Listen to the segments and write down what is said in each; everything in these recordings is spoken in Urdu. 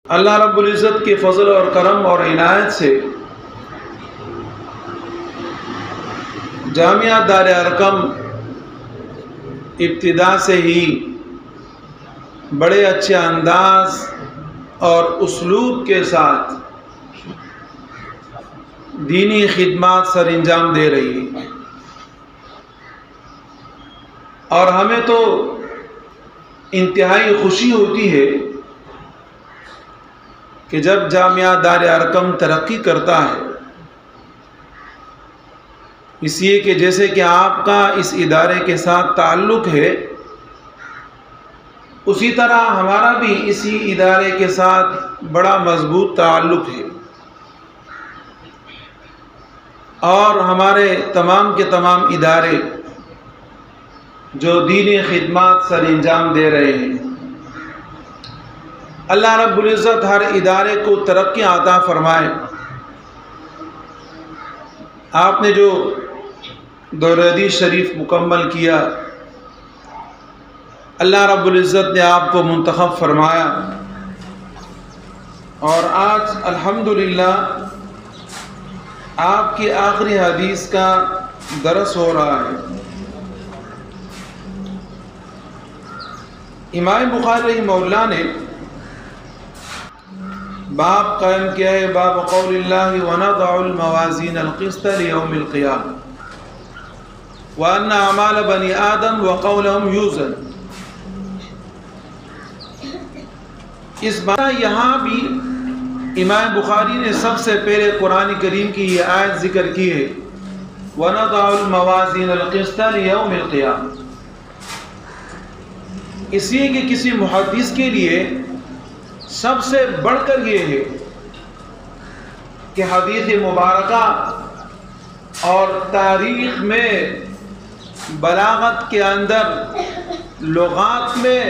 اللہ رب العزت کے فضل اور کرم اور عنایت سے جامعہ دار ارقم ابتدا سے ہی بڑے اچھے انداز اور اسلوب کے ساتھ دینی خدمات سر انجام دے رہی ہے، اور ہمیں تو انتہائی خوشی ہوتی ہے کہ جب جامعہ دار ارقم ترقی کرتا ہے، اس لیے کہ جیسے کہ آپ کا اس ادارے کے ساتھ تعلق ہے، اسی طرح ہمارا بھی اسی ادارے کے ساتھ بڑا مضبوط تعلق ہے، اور ہمارے تمام کے تمام ادارے جو دینی خدمات سر انجام دے رہے ہیں، اللہ رب العزت ہر ادارے کو ترقی عطا فرمائے۔ آپ نے جو دورہ حدیث شریف مکمل کیا، اللہ رب العزت نے آپ کو منتخب فرمایا، اور آج الحمدللہ آپ کی آخری حدیث کا درس ہو رہا ہے۔ امام بخاری رحمہ اللہ نے باب قائم کیا ہے، باب قول اللہ وَنَضَعُ الْمَوَازِينَ الْقِسْطَ لِيَوْمِ الْقِيَامَةِ وَأَنَّ أَعْمَالَ بَنِي آدَمَ وَقَوْلَهُمْ يُوزَنُ۔ اس بات یہاں بھی امام بخاری نے سب سے پہلے قرآن کریم کی یہ آیت ذکر کی ہے، وَنَضَعُ الْمَوَازِينَ الْقِسْطَ لِيَوْمِ الْقِيَامَةِ، اس لیے کہ کسی محدث کے لیے سب سے بڑھ کر یہ ہے کہ حدیث مبارکہ اور تاریخ میں، بلاغت کے اندر، لغات میں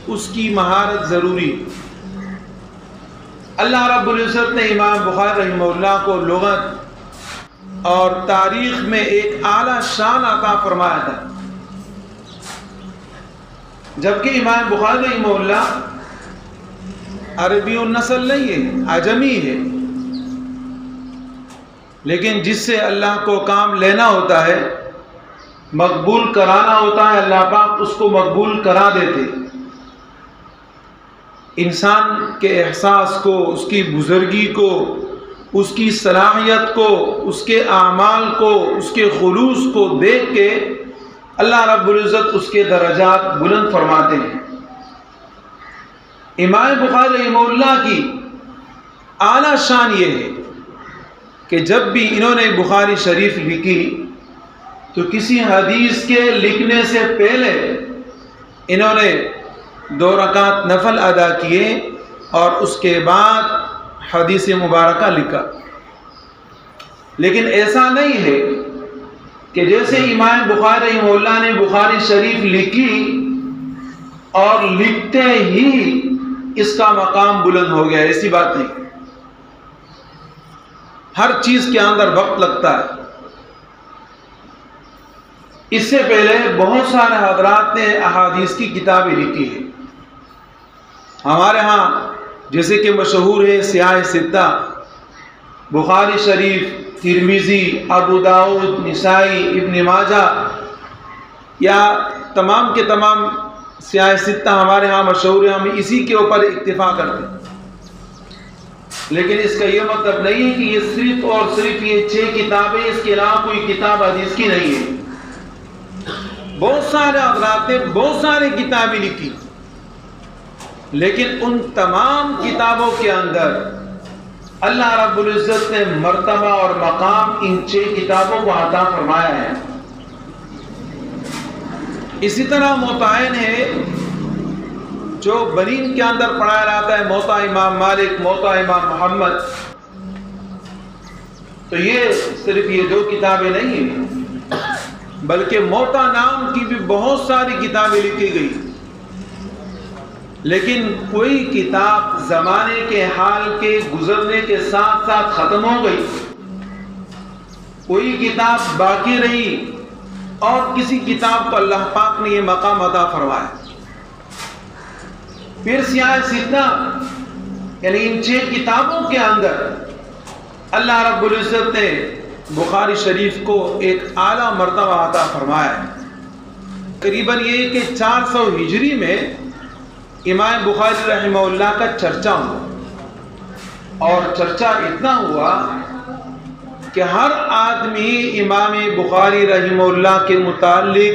اس کی مہارت ضروری۔ اللہ رب العزت نے امام بخاری رحمہ اللہ کو لغت اور تاریخ میں ایک اعلیٰ شان عطا فرمایا تھا، جبکہ امام بخاری رحمہ اللہ عربی النسل نہیں ہے، عجمی ہے، لیکن جس سے اللہ کو کام لینا ہوتا ہے، مقبول کرانا ہوتا ہے، اللہ پاک اس کو مقبول کرا دیتے۔ انسان کے احساس کو، اس کی بزرگی کو، اس کی صلاحیت کو، اس کے اعمال کو، اس کے خلوص کو دیکھ کے اللہ رب العزت اس کے درجات بلند فرماتے ہیں۔ امام بخاری رحمہ اللہ کی اعلیٰ شان یہ ہے کہ جب بھی انہوں نے بخاری شریف لکھی تو کسی حدیث کے لکھنے سے پہلے انہوں نے 2 رکعت نفل ادا کیے، اور اس کے بعد حدیث مبارکہ لکھا۔ لیکن ایسا نہیں ہے کہ جیسے امام بخاری رحمہ اللہ نے بخاری شریف لکھی اور لکھتے ہی اس کا مقام بلند ہو گیا، ایسی بات نہیں۔ ہر چیز کے اندر وقت لگتا ہے۔ اس سے پہلے بہت سارے حضرات نے احادیث کی کتابیں لکھی ہیں۔ ہمارے ہاں جیسے کہ مشہور ہے سیاہ ستہ، بخاری شریف، ترمذی، ابو داؤد، نسائی، ابن ماجہ، یا تمام کے تمام سیاہ ستہ ہمارے ہاں مشہور ہے، ہم اسی کے اوپر اکتفا کرتے ہیں۔ لیکن اس کا یہ مطلب نہیں ہے کہ یہ صرف اور صرف یہ 6 کتابیں، اس کے علاوہ کوئی کتاب حدیث کی نہیں ہے۔ بہت سارے حضرات نے بہت سارے کتابیں لکھی، لیکن ان تمام کتابوں کے اندر اللہ رب العزت نے مرتبہ اور مقام ان 6 کتابوں کو عطا فرمایا ہے۔ اسی طرح موطئین ہے جو بنین کے اندر پڑھایا جاتا ہے، موطا امام مالک، موطا امام محمد، تو یہ صرف یہ 2 کتابیں نہیں ہیں، بلکہ موطا نام کی بھی بہت ساری کتابیں لکھی گئی، لیکن کوئی کتاب زمانے کے حال کے گزرنے کے ساتھ ساتھ ختم ہو گئی، کوئی کتاب باقی رہی، اور کسی کتاب کو اللہ پاک نے یہ مقام عطا فرمایا۔ پھر سیاہ ستہ یعنی ان 6 کتابوں کے اندر اللہ رب العزت نے بخاری شریف کو ایک اعلیٰ مرتبہ عطا فرمایا ہے۔ قریباً یہ کہ 400 ہجری میں امام بخاری رحمہ اللہ کا چرچا ہوا، اور چرچا اتنا ہوا کہ ہر آدمی امام بخاری رحمہ اللہ کے متعلق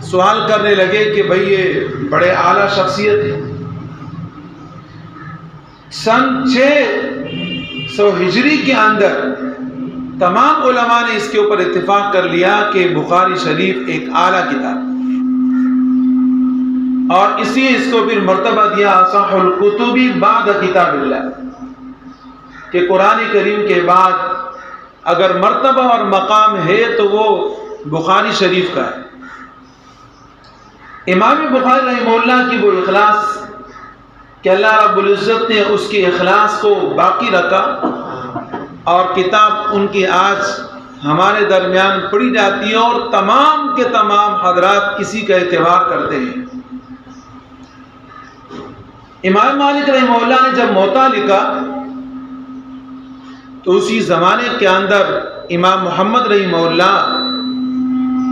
سوال کرنے لگے کہ بھئی یہ بڑے اعلیٰ شخصیت ہے۔ سن 600 ہجری کے اندر تمام علماء نے اس کے اوپر اتفاق کر لیا کہ بخاری شریف ایک اعلیٰ کتاب، اور اسی اس کو پھر مرتبہ دیا اصح الکتب بعد کتاب اللہ، کہ قرآن کریم کے بعد اگر مرتبہ اور مقام ہے تو وہ بخاری شریف کا ہے۔ امام بخاری رحمہ اللہ کی وہ اخلاص کہ اللہ رب العزت نے اس کی اخلاص کو باقی رکھا، اور کتاب ان کی آج ہمارے درمیان پڑھی جاتی ہے، اور تمام کے تمام حضرات کسی کا اعتبار کرتے ہیں۔ امام مالک رحمہ اللہ نے جب موطا لکھا تو اسی زمانے کے اندر امام محمد رحمہ اللہ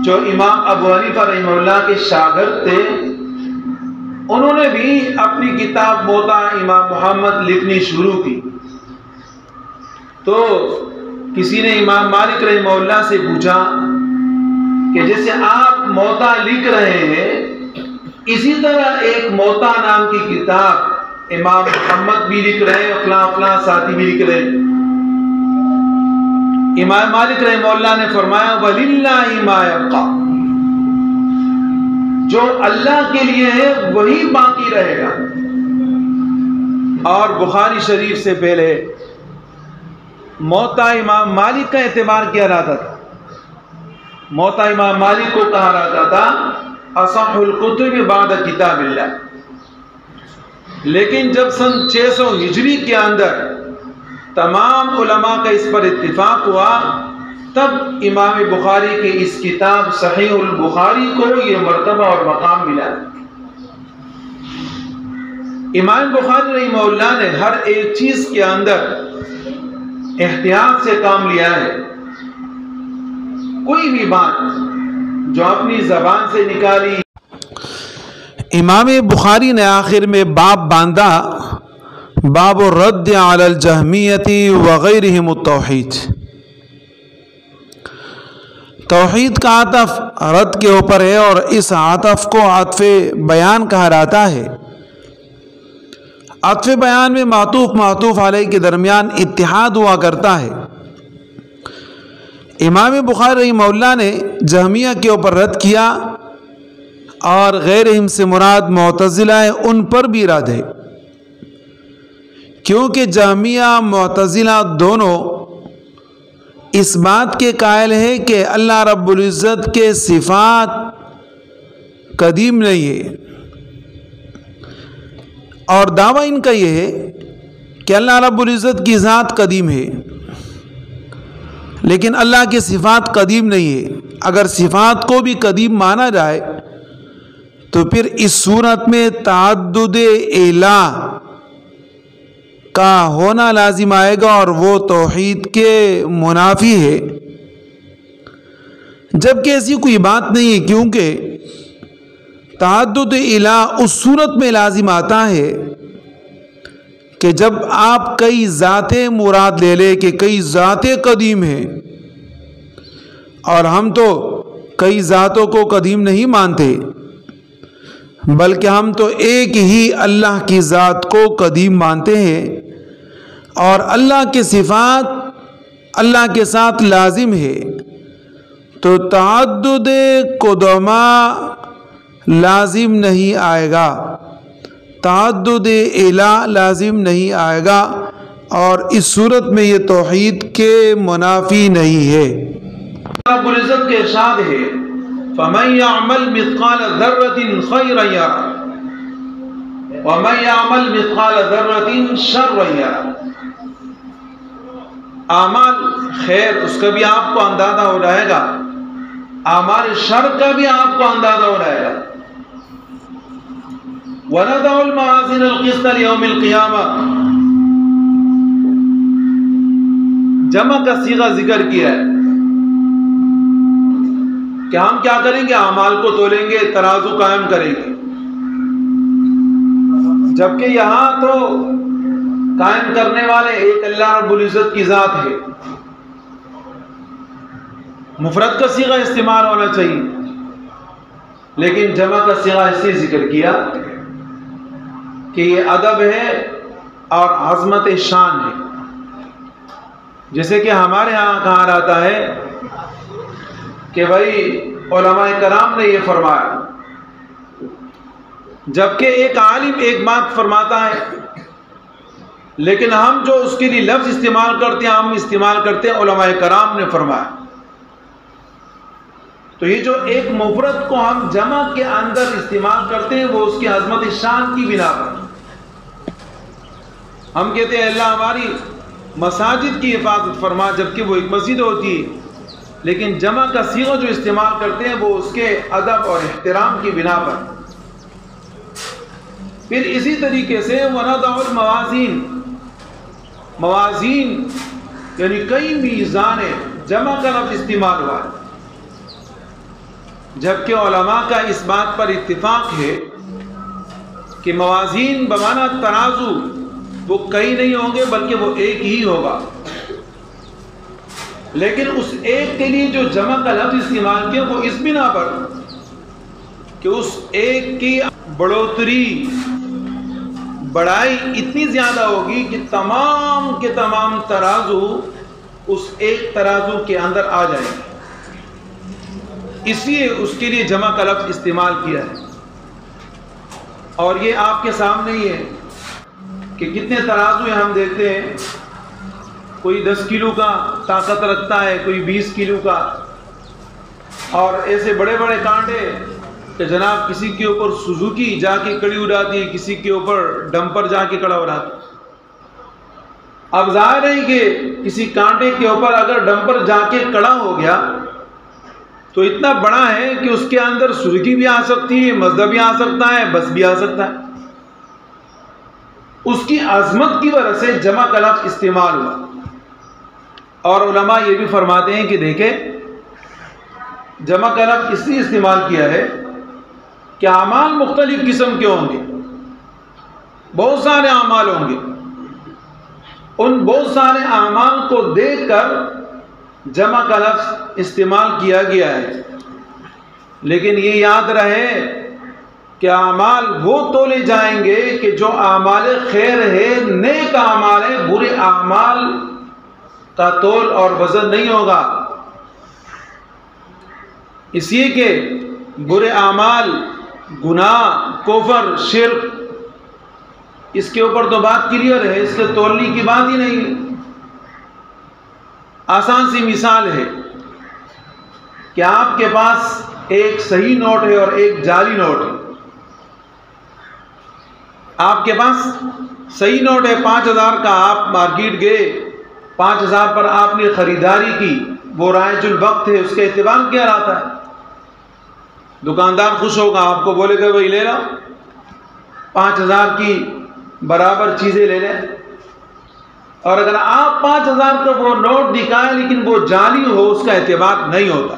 جو امام ابو حنیفہ رحمہ اللہ کے شاگرد تھے، انہوں نے بھی اپنی کتاب موطا امام محمد لکھنی شروع کی۔ تو کسی نے امام مالک رحمہ اللہ سے پوچھا کہ جیسے آپ موطا لکھ رہے ہیں، اسی طرح ایک موطا نام کی کتاب امام محمد بھی لکھ رہے ہیں، فلاں فلاں ساتھی بھی لکھ رہے ہیں۔ امام مالک رحمہ اللہ نے فرمایا وَلِلَّهِ مَا يَبْقَى، جو اللہ کے لیے ہے وہی باقی رہے گا۔ اور بخاری شریف سے پہلے موطا امام مالک کا اعتبار کیا جاتا تھا، موطا امام مالک کو کہا جاتا تھا اصح الکتب بعد کتاب اللہ، لیکن جب سن 600 ہجری کے اندر تمام علماء کا اس پر اتفاق ہوا، تب امام بخاری کی اس کتاب صحیح البخاری کو یہ مرتبہ اور مقام ملا۔ امام بخاری رحمہ اللہ نے ہر ایک چیز کے اندر احتیاط سے کام لیا ہے۔ کوئی بھی بات جو اپنی زبان سے نکالی، امام بخاری نے آخر میں باب باندھا، باب الرد علی الجہمیۃ وغیرہم التوحید۔ توحید کا عطف رد کے اوپر ہے، اور اس عطف کو عطف بیان کہا جاتا ہے۔ عطف بیان میں معطوف علیہ کے درمیان اتحاد ہوا کرتا ہے۔ امام بخاری رحمہ اللہ نے جہمیہ کے اوپر رد کیا، اور غیرہم سے مراد معتزلہ ہے، ان پر بھی رد ہے، کیونکہ جہمیہ معتزلہ دونوں اس بات کے قائل ہے کہ اللہ رب العزت کے صفات قدیم نہیں ہے، اور دعویٰ ان کا یہ ہے کہ اللہ رب العزت کی ذات قدیم ہے، لیکن اللہ کی صفات قدیم نہیں ہے۔ اگر صفات کو بھی قدیم مانا جائے تو پھر اس صورت میں تعدد الہ کا ہونا لازم آئے گا، اور وہ توحید کے منافی ہے، جبکہ ایسی کوئی بات نہیں ہے، کیونکہ تعدد الہ اس صورت میں لازم آتا ہے کہ جب آپ کئی ذاتیں مراد لے لے کہ کئی ذاتیں قدیم ہیں، اور ہم تو کئی ذاتوں کو قدیم نہیں مانتے، بلکہ ہم تو ایک ہی اللہ کی ذات کو قدیم مانتے ہیں، اور اللہ کے صفات اللہ کے ساتھ لازم ہے، تو تعدد قدما لازم نہیں آئے گا، تعدد الہ لازم نہیں آئے گا، اور اس صورت میں یہ توحید کے منافی نہیں ہے۔ رب العزت کے ارشاد ہے فَمَن يَعْمَلْ مِثْقَالَ ذَرَّةٍ خَيْرًا يَرَهُ وَمَن يَعْمَلْ مِثْقَالَ ذَرَّةٍ شَرًّا يَرَهُ۔ اعمال خیر اس کا بھی آپ کو اندازہ ہو جائے گا، اعمال شر کا بھی آپ کو اندازہ ہو جائے گا۔ وَنَضَعُ الْمَوَازِينَ الْقِسْطَ لِيَوْمِ الْقِيَامَةِ جمع کا صیغہ ذکر کیا ہے کہ ہم کیا کریں گے؟ اعمال کو تولیں گے، ترازو قائم کریں گے، جبکہ یہاں تو قائم کرنے والے ایک اللہ رب العزت کی ذات ہے۔ مفرد کا صیغہ استعمال ہونا چاہیے، لیکن جمع کا صیغہ اس لیے ذکر کیا کہ یہ ادب ہے اور عظمت شان ہے۔ جیسے کہ ہمارے ہاں کہا جاتا ہے کہ بھائی علماء کرام نے یہ فرمایا، جبکہ ایک عالم ایک بات فرماتا ہے، لیکن ہم جو اس کے لیے لفظ استعمال کرتے ہیں، ہم استعمال کرتے ہیں علماء کرام نے فرمایا۔ تو یہ جو ایک مفرد کو ہم جمع کے اندر استعمال کرتے ہیں، وہ اس کی عظمت شان کی بنا پر ہم کہتے ہیں اللہ ہماری مساجد کی حفاظت فرما، جبکہ وہ ایک مسجد ہوتی ہے، لیکن جمع کا صیغہ جو استعمال کرتے ہیں وہ اس کے ادب اور احترام کی بنا پر۔ پھر اسی طریقے سے وَنَضَعُ الْمَوَازِينَ، موازین یعنی کئی میزانیں، جمع کا لفظ استعمال ہوا ہے، جبکہ علماء کا اس بات پر اتفاق ہے کہ موازین بمعنی ترازو وہ کئی نہیں ہوں گے بلکہ وہ ایک ہی ہوگا، لیکن اس ایک کے لیے جو جمع کا لفظ استعمال کیا وہ اس بنا پر کہ اس ایک کی بڑھوتری بڑائی اتنی زیادہ ہوگی کہ تمام کے تمام ترازو اس ایک ترازو کے اندر آ جائیں گے، اس لیے اس کے لیے جمع کا لفظ استعمال کیا ہے۔ اور یہ آپ کے سامنے ہی ہے کہ کتنے ترازو ہیں، ہم دیکھتے ہیں کوئی 10 کلو کا طاقت رکھتا ہے، کوئی 20 کلو کا، اور ایسے بڑے بڑے کانٹے کہ جناب کسی کے اوپر سوزوکی جا کے کڑی اڑاتی ہے، کسی کے اوپر ڈمپر جا کے کڑا اڑاتی ہے۔ اب ظاہر ہے کہ کسی کانٹے کے اوپر اگر ڈمپر جا کے کڑا ہو گیا تو اتنا بڑا ہے کہ اس کے اندر سوزوکی بھی آ سکتی ہے، مزدا بھی آ سکتا ہے، بس بھی آ سکتا ہے۔ اس کی عظمت کی وجہ سے جمع کا لفظ استعمال ہوا۔ اور علماء یہ بھی فرماتے ہیں کہ دیکھیں جمع کا لفظ اس لیے استعمال کیا ہے کہ اعمال مختلف قسم کے ہوں گے، بہت سارے اعمال ہوں گے، ان بہت سارے اعمال کو دیکھ کر جمع کا لفظ استعمال کیا گیا ہے، لیکن یہ یاد رہے کہ اعمال وہ تولے جائیں گے کہ جو اعمال خیر ہے، نیک اعمال ہے، برے اعمال کا تول اور وزن نہیں ہوگا۔ اس لیے کہ برے اعمال، گناہ، کفر، شرک، اس کے اوپر تو بات کلیئر ہے، اس کے تولنے کی بات ہی نہیں۔ آسان سی مثال ہے کہ آپ کے پاس ایک صحیح نوٹ ہے اور ایک جعلی نوٹ ہے۔ آپ کے پاس صحیح نوٹ ہے 5000 کا، آپ مارکیٹ گئے، 5000 پر آپ نے خریداری کی، وہ رائج الوقت ہے، اس کا اعتبار کیا رہتا ہے؟ دکاندار خوش ہوگا، آپ کو بولے گا بھائی لے لو، 5000 کی برابر چیزیں لے لیں۔ اور اگر آپ 5000 کا وہ نوٹ دکھائیں لیکن وہ جعلی ہو، اس کا اعتبار نہیں ہوتا،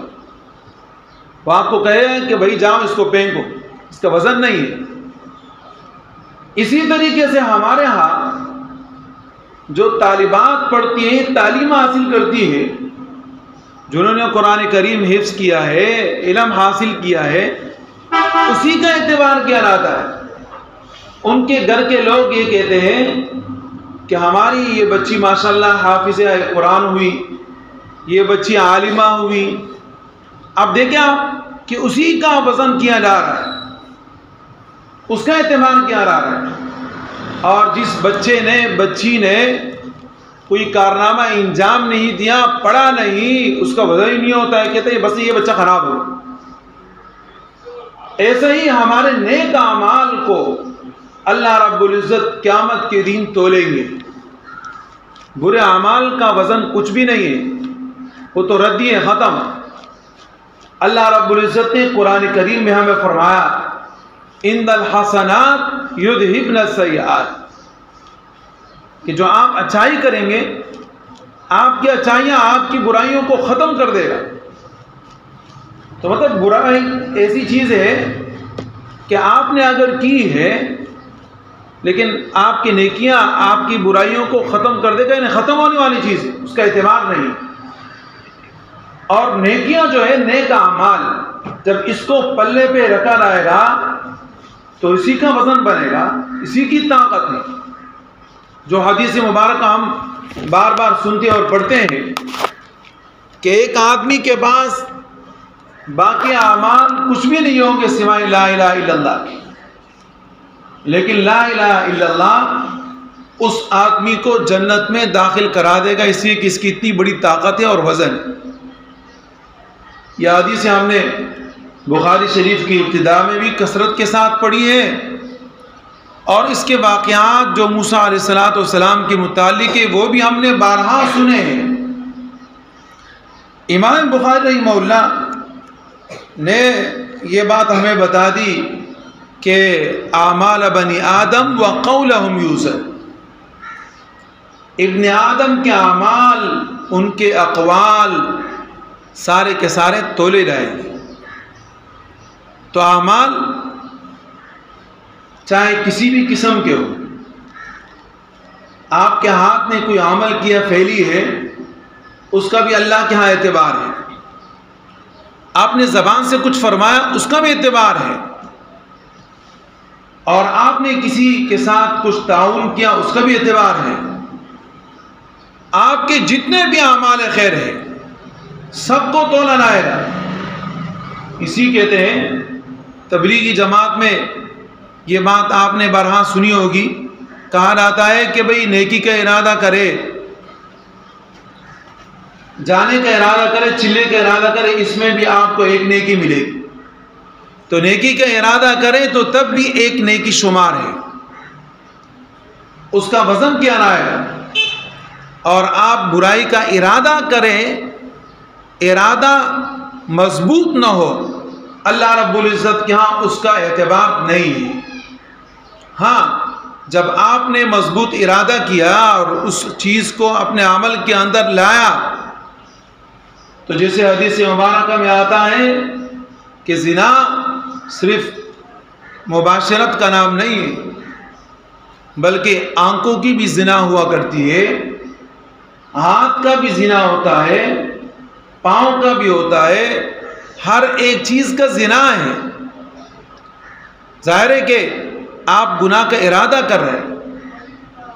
وہ آپ کو کہے کہ بھائی جاؤ اس کو پھینکو، اس کا وزن نہیں ہے۔ اسی طریقے سے ہمارے ہاں جو طالبات پڑھتی ہیں، تعلیم حاصل کرتی ہیں، جنہوں نے قرآن کریم حفظ کیا ہے، علم حاصل کیا ہے، اسی کا اعتبار کیا جاتا ہے۔ ان کے گھر کے لوگ یہ کہتے ہیں کہ ہماری یہ بچی ماشاءاللہ حافظہ قرآن ہوئی، یہ بچی عالمہ ہوئی۔ اب دیکھیں آپ کہ اسی کا وزن کیا جا رہا ہے، اس کا اعتماد کیا جا رہا ہے۔ اور جس بچے نے، بچی نے کوئی کارنامہ انجام نہیں دیا، پڑھا نہیں، اس کا وزن ہی نہیں ہوتا ہے، کہتے ہیں بس یہ بچہ خراب ہو۔ ایسے ہی ہمارے نیک اعمال کو اللہ رب العزت قیامت کے دن تولیں گے۔ برے اعمال کا وزن کچھ بھی نہیں ہے، وہ تو ردی ہے، ختم۔ اللہ رب العزت نے قرآن کریم میں ہمیں فرمایا ان الحسنات یذہبن السیئات، کہ جو آپ اچھائی کریں گے آپ کی اچھائیاں آپ کی برائیوں کو ختم کر دے گا. تو مطلب برائی ایسی چیز ہے کہ آپ نے اگر کی ہے لیکن آپ کی نیکیاں آپ کی برائیوں کو ختم کر دے گا، یعنی ختم ہونے والی چیز ہے، اس کا اعتبار نہیں. اور نیکیاں جو ہے، نیک اعمال، جب اس کو پلے پہ رکھا جائے گا تو اسی کا وزن بنے گا، اسی کی طاقت ہے. جو حدیث مبارکہ ہم بار بار سنتے اور پڑھتے ہیں کہ ایک آدمی کے پاس باقی اعمال کچھ بھی نہیں ہوں گے سوائے لا الہ الا اللہ کے، لیکن لا الہ الا اللہ اس آدمی کو جنت میں داخل کرا دے گا، اس لیے کہ اس کی اتنی بڑی طاقت ہے اور وزن ہے. یہ حدیث ہم نے بخاری شریف کی ابتدا میں بھی کثرت کے ساتھ پڑھی ہے، اور اس کے واقعات جو موسیٰ علیہ السلام کے متعلق ہے وہ بھی ہم نے بارہا سنے ہیں. امام بخاری رحمہ اللہ نے یہ بات ہمیں بتا دی کہ اعمال بنی آدم و قولہم یوزن، ابن آدم کے اعمال، ان کے اقوال سارے کے سارے تولے جائیں گے. تو اعمال چاہے کسی بھی قسم کے ہو، آپ کے ہاتھ میں کوئی عمل کیا پھیلی ہے، اس کا بھی اللہ کے ہاں اعتبار ہے. آپ نے زبان سے کچھ فرمایا، اس کا بھی اعتبار ہے. اور آپ نے کسی کے ساتھ کچھ تعاون کیا، اس کا بھی اعتبار ہے. آپ کے جتنے بھی اعمال خیر ہیں سب کو تولا جائے گا. اسی کہتے ہیں تبلیغی جماعت میں یہ بات آپ نے بارہا سنی ہوگی، کہا جاتا ہے کہ بھئی نیکی کا ارادہ کرے، جانے کا ارادہ کرے، چلنے کا ارادہ کرے، اس میں بھی آپ کو ایک نیکی ملے گی. تو نیکی کا ارادہ کرے تو تب بھی ایک نیکی شمار ہے، اس کا وزن کیا آئے گا. اور آپ برائی کا ارادہ کریں، ارادہ مضبوط نہ ہو، اللہ رب العزت کے ہاں اس کا اعتبار نہیں ہے. ہاں جب آپ نے مضبوط ارادہ کیا اور اس چیز کو اپنے عمل کے اندر لایا، تو جیسے حدیث مبارکہ میں آتا ہے کہ زنا صرف مباشرت کا نام نہیں ہے، بلکہ آنکھوں کی بھی زنا ہوا کرتی ہے، ہاتھ کا بھی زنا ہوتا ہے، پاؤں کا بھی ہوتا ہے، ہر ایک چیز کا زنا ہے. ظاہر ہے کہ آپ گناہ کا ارادہ کر رہے ہیں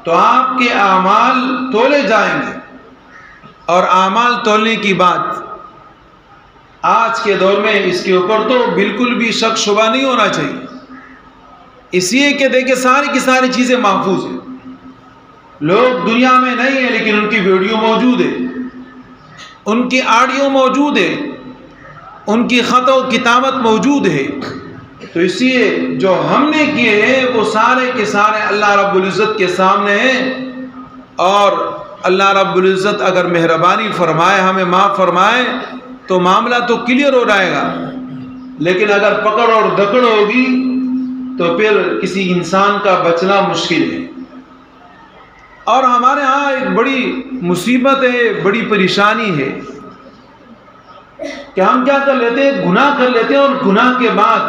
تو آپ کے اعمال تولے جائیں گے. اور اعمال تولنے کی بات آج کے دور میں اس کے اوپر تو بالکل بھی شک شبہ نہیں ہونا چاہیے، اس لیے کہ دیکھیں ساری کی ساری چیزیں محفوظ ہیں. لوگ دنیا میں نہیں ہیں لیکن ان کی ویڈیو موجود ہے، ان کی آڈیو موجود ہے، ان کی خط و کتابت موجود ہے. تو اس لیے جو ہم نے کیے ہیں وہ سارے کے سارے اللہ رب العزت کے سامنے ہیں، اور اللہ رب العزت اگر مہربانی فرمائے، ہمیں معاف فرمائے، تو معاملہ تو کلیئر ہو جائے گا. لیکن اگر پکڑ اور دکڑ ہوگی تو پھر کسی انسان کا بچنا مشکل ہے. اور ہمارے ہاں ایک بڑی مصیبت ہے، بڑی پریشانی ہے کہ ہم کیا کر لیتے ہیں، گناہ کر لیتے ہیں، اور گناہ کے بعد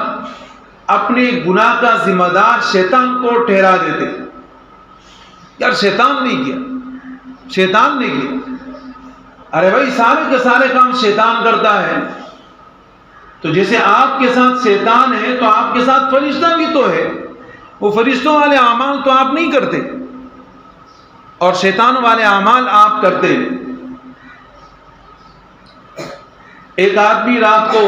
اپنے گناہ کا ذمہ دار شیطان کو ٹھہرا دیتے ہیں. یار شیطان نہیں کیا، شیطان نے کیا. ارے بھائی سارے کے سارے کام شیطان کرتا ہے. تو جیسے آپ کے ساتھ شیطان ہے تو آپ کے ساتھ فرشتہ بھی تو ہے، وہ فرشتوں والے اعمال تو آپ نہیں کرتے اور شیطان والے اعمال آپ کرتے. ایک آدمی رات کو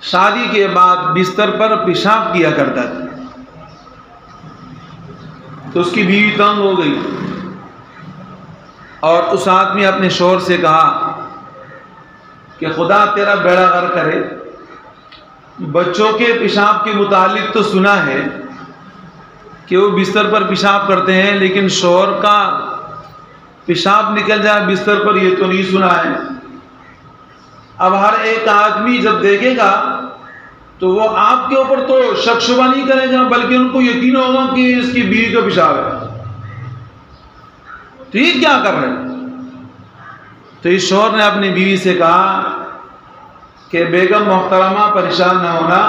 شادی کے بعد بستر پر پیشاب کیا کرتا تھا، تو اس کی بیوی تنگ ہو گئی اور اس آدمی اپنے شوہر سے کہا کہ خدا تیرا بیڑا غرق کرے، بچوں کے پیشاب کے متعلق تو سنا ہے کہ وہ بستر پر پیشاب کرتے ہیں، لیکن شوہر کا پیشاب نکل جائے بستر پر یہ تو نہیں سنا ہے. اب ہر ایک آدمی جب دیکھے گا تو وہ آپ کے اوپر تو شک شبہ نہیں کرے گا، بلکہ ان کو یقین ہوگا کہ اس کی بیوی کا پیشاب ہے. تو یہ کیا کر رہے ہیں؟ تو اس شوہر نے اپنی بیوی سے کہا کہ بیگم محترمہ پریشان نہ ہونا،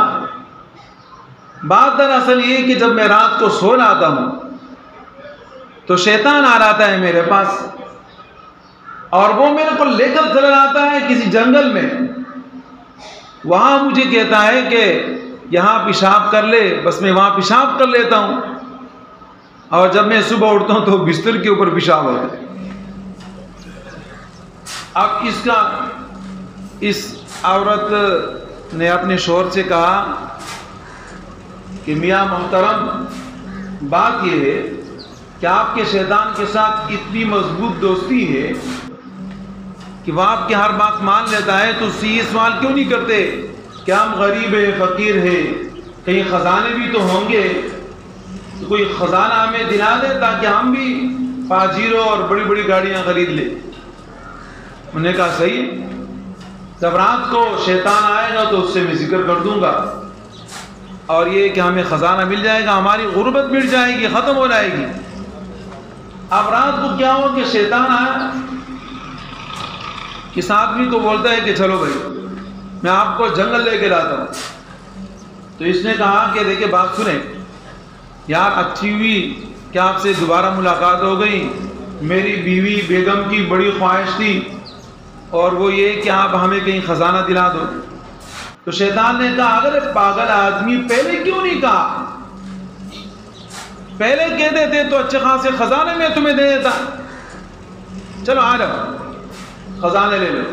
بات دراصل یہ کہ جب میں رات کو سو جاتا ہوں تو شیطان آ جاتا ہے میرے پاس، اور وہ میرے کو لے کر چلا جاتا ہے کسی جنگل میں، وہاں مجھے کہتا ہے کہ یہاں پیشاب کر لے، بس میں وہاں پیشاب کر لیتا ہوں، اور جب میں صبح اٹھتا ہوں تو بستر کے اوپر پیشاب ہوتا ہے۔ اب اس عورت نے اپنے شوہر سے کہا کہ میاں محترم، بات یہ ہے کہ آپ کے شیطان کے ساتھ اتنی مضبوط دوستی ہے کہ وہ آپ کی ہر بات مان لیتا ہے، تو اس سے یہ سوال کیوں نہیں کرتے کہ ہم غریب ہیں، فقیر ہیں، کہیں خزانے بھی تو ہوں گے، تو کوئی خزانہ ہمیں دلا دے تاکہ ہم بھی پاجیروں اور بڑی بڑی گاڑیاں خرید لیں۔ انہوں نے کہا صحیح ہے، جب رات کو شیطان آئے گا تو اس سے میں ذکر کر دوں گا، اور یہ کہ ہمیں خزانہ مل جائے گا، ہماری غربت مٹ جائے گی، ختم ہو جائے گی۔ اب رات کو کیا ہوا کہ شیطان آیا، کس آدمی کو بولتا ہے کہ چلو بھائی میں آپ کو جنگل لے کے جاتا ہوں، تو اس نے کہا کہ دیکھیں بات سنیں یار، اچھی ہوئی کہ آپ سے دوبارہ ملاقات ہو گئی، میری بیوی بیگم کی بڑی خواہش تھی، اور وہ یہ کہ آپ ہمیں کہیں خزانہ دلا دو۔ تو شیطان نے کہا اگر پاگل آدمی پہلے کیوں نہیں کہا، پہلے کہہ دیتے تو اچھے خاصے خزانے میں تمہیں دے دیتا، چلو آ جاؤ خزانے لے لو۔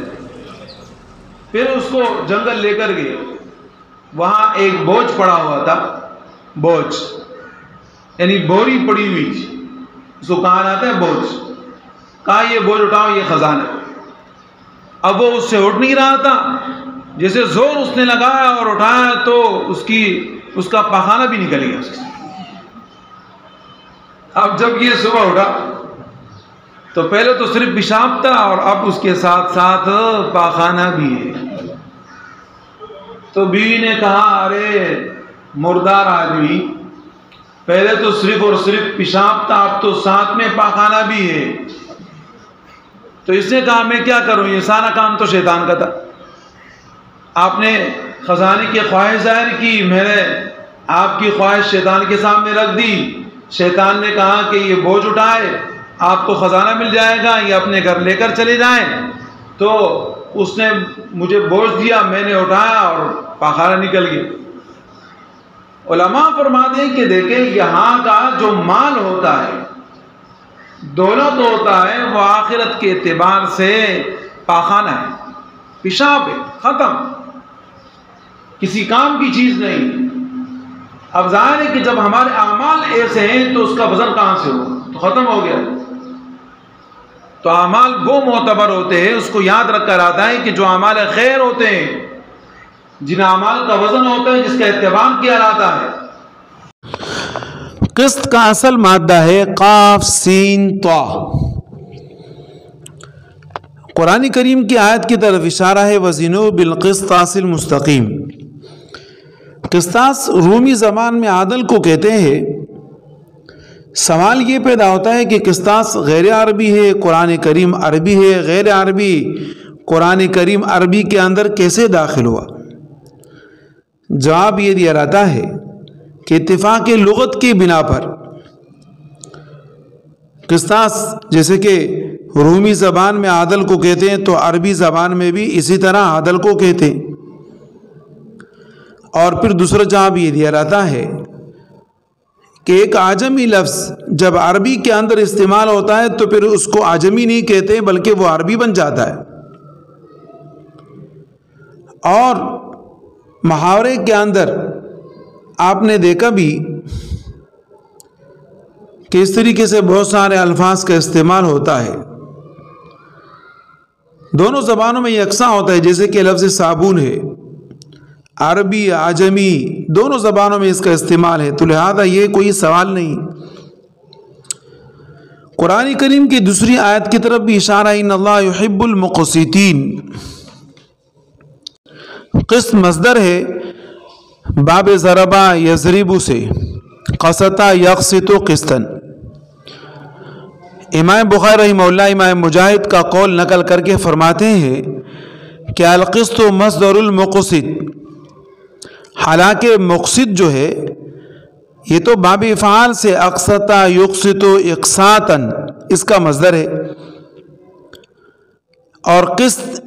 پھر اس کو جنگل لے کر گئے، وہاں ایک بوجھ پڑا ہوا تھا، بوجھ یعنی بوری پڑی ہوئی تھی، اس کو کہا جاتا ہے بوجھ۔ کہا یہ بوجھ اٹھاؤ، یہ خزانہ۔ اب وہ اس سے اٹھ نہیں رہا تھا، جیسے زور اس نے لگایا اور اٹھایا تو اس کا پاخانہ بھی نکل گیا اس سے۔ اب جب یہ صبح اٹھا تو پہلے تو صرف پیشاب تھا، اور اب اس کے ساتھ ساتھ پاخانہ بھی ہے۔ تو بیوی نے کہا ارے مردار آدمی، پہلے تو صرف اور صرف پیشاب تھا، اب تو ساتھ میں پاخانہ بھی ہے۔ تو اس نے کہا میں کیا کروں، یہ سارا کام تو شیطان کا تھا، آپ نے خزانے کی خواہش ظاہر کی، میں نے آپ کی خواہش شیطان کے سامنے رکھ دی، شیطان نے کہا کہ یہ بوجھ اٹھائے، آپ کو خزانہ مل جائے گا، یہ اپنے گھر لے کر چلے جائیں، تو اس نے مجھے بوجھ دیا، میں نے اٹھایا اور پاخانہ نکل گیا۔ علماء فرماتے ہیں کہ دیکھیں یہاں کا جو مال ہوتا ہے، دولت ہوتا ہے، وہ آخرت کے اعتبار سے پاخانہ ہے، پیشاب ہے، ختم، کسی کام کی چیز نہیں۔ اب ظاہر ہے کہ جب ہمارے اعمال ایسے ہیں تو اس کا وزن کہاں سے ہو، تو ختم ہو گیا۔ تو اعمال وہ معتبر ہوتے ہیں، اس کو یاد رکھ کر آتا ہے کہ جو اعمال خیر ہوتے ہیں، جن اعمال کا وزن ہوتا ہے، جس کا اعتبار کیا جاتا ہے۔ قسط کا اصل مادہ ہے قاف سین طا۔ قرآن کریم کی آیت کی طرف اشارہ ہے وزنوا بالقسطاس المستقیم۔ قسطاس رومی زبان میں عدل کو کہتے ہیں۔ سوال یہ پیدا ہوتا ہے کہ قسطاس غیر عربی ہے، قرآن کریم عربی ہے، غیر عربی قرآن کریم عربی کے اندر کیسے داخل ہوا؟ جواب یہ دیا جاتا ہے کہ اتفاق لغت کی بنا پر قسطاس جیسے کہ رومی زبان میں عدل کو کہتے ہیں تو عربی زبان میں بھی اسی طرح عدل کو کہتے ہیں۔ اور پھر دوسرا جواب یہ دیا جاتا ہے کہ ایک اعجمی لفظ جب عربی کے اندر استعمال ہوتا ہے تو پھر اس کو اعجمی نہیں کہتے بلکہ وہ عربی بن جاتا ہے۔ اور محاورے کے اندر آپ نے دیکھا بھی کہ اس طریقے سے بہت سارے الفاظ کا استعمال ہوتا ہے، دونوں زبانوں میں یکساں ہوتا ہے، جیسے کہ لفظ صابن ہے، عربی اعجمی دونوں زبانوں میں اس کا استعمال ہے، تو لہذا یہ کوئی سوال نہیں۔ قرآن کریم کی دوسری آیت کی طرف بھی اشارہ ان اللہ یحب المقسطین۔ قسط مصدر ہے باب ضربا یضرب سے، قسطا یقسط قسطا۔ امام بخاری رحمہ اللہ امام مجاہد کا قول نقل کر کے فرماتے ہیں کہ القسط مصدر المقسط، حالانکہ مقسط جو ہے یہ تو باب افعال سے اقسط یقسط اقساطا اس کا مصدر ہے، اور قسط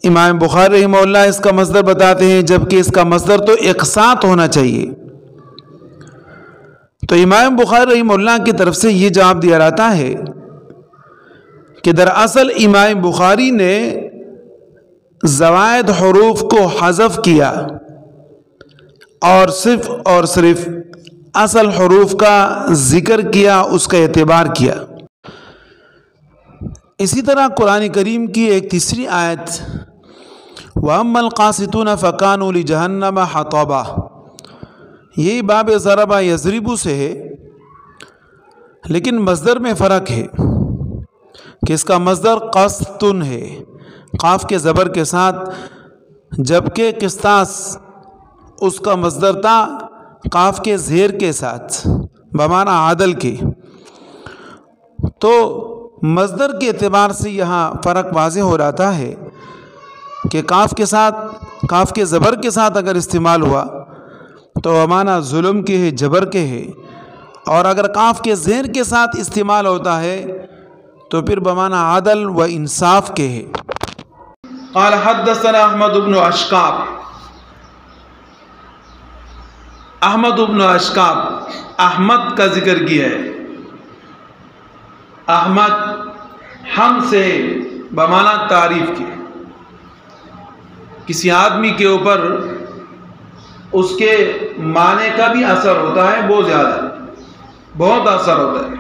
امام بخاری رحمہ اللہ اس کا مصدر بتاتے ہیں، جبکہ اس کا مصدر تو اقساط ہونا چاہیے۔ تو امام بخاری رحمہ اللہ کی طرف سے یہ جواب دیا جاتا ہے کہ دراصل امام بخاری نے زوائد حروف کو حذف کیا اور صرف اصل حروف کا ذکر کیا، اس کا اعتبار کیا۔ اسی طرح قرآن کریم کی ایک تیسری آیت وَأَمَّا الْقَاسِطُونَ فَكَانُوا لِجَهَنَّمَ حَطَبًا، یہی باب ضرب یضرب سے ہے، لیکن مصدر میں فرق ہے کہ اس کا مصدر قسطن ہے قاف کے زبر کے ساتھ، جبکہ قسطاس اس کا مصدر تھا قاف کے زیر کے ساتھ بمعنی عادل کے۔ تو مصدر کے اعتبار سے یہاں فرق واضح ہو رہا ہے کہ کاف کے زبر کے ساتھ اگر استعمال ہوا تو معنی ظلم کے ہے، جبر کے ہے، اور اگر کاف کے زیر کے ساتھ استعمال ہوتا ہے تو پھر بمعنی عدل و انصاف کے ہے۔ قال حدثنا احمد بن اشکاب، احمد بن اشکاب احمد کا ذکر کیا ہے۔ احمد ہم سے بمعنی تعریف کی، کسی آدمی کے اوپر اس کے معنی کا بھی اثر ہوتا ہے، بہت زیادہ، بہت اثر ہوتا ہے۔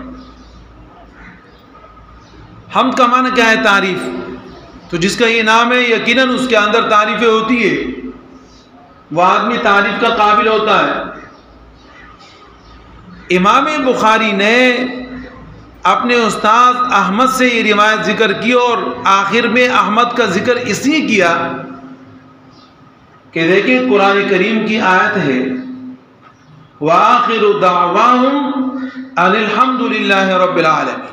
حمد کا معنی کیا ہے؟ تعریف۔ تو جس کا یہ نام ہے یقیناً اس کے اندر تعریفیں ہوتی ہے، وہ آدمی تعریف کا قابل ہوتا ہے۔ امام بخاری نے اپنے استاد احمد سے یہ روایت ذکر کی، اور آخر میں احمد کا ذکر اس لیے کیا کہ دیکھیں قرآن کریم کی آیت ہے وَآخِرُ دَعْوَاهُمْ أَنِ الْحَمْدُ لِلَّهِ رَبِّ الْعَالَمِينَ۔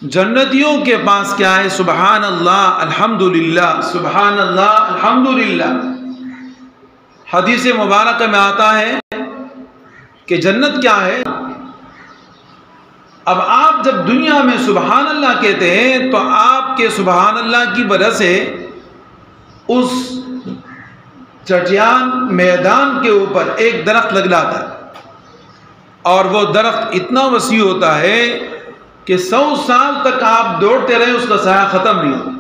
جنتیوں کے پاس کیا ہے؟ سبحان اللہ الحمدللہ، سبحان اللہ الحمدللہ۔ حدیث مبارکہ میں آتا ہے کہ جنت کیا ہے؟ اب آپ جب دنیا میں سبحان اللہ کہتے ہیں تو آپ کے سبحان اللہ کی وجہ سے اس چٹیان میدان کے اوپر ایک درخت لگ جاتا ہے، اور وہ درخت اتنا وسیع ہوتا ہے کہ 100 سال تک آپ دوڑتے رہے اس کا سایہ ختم نہیں ہوتا۔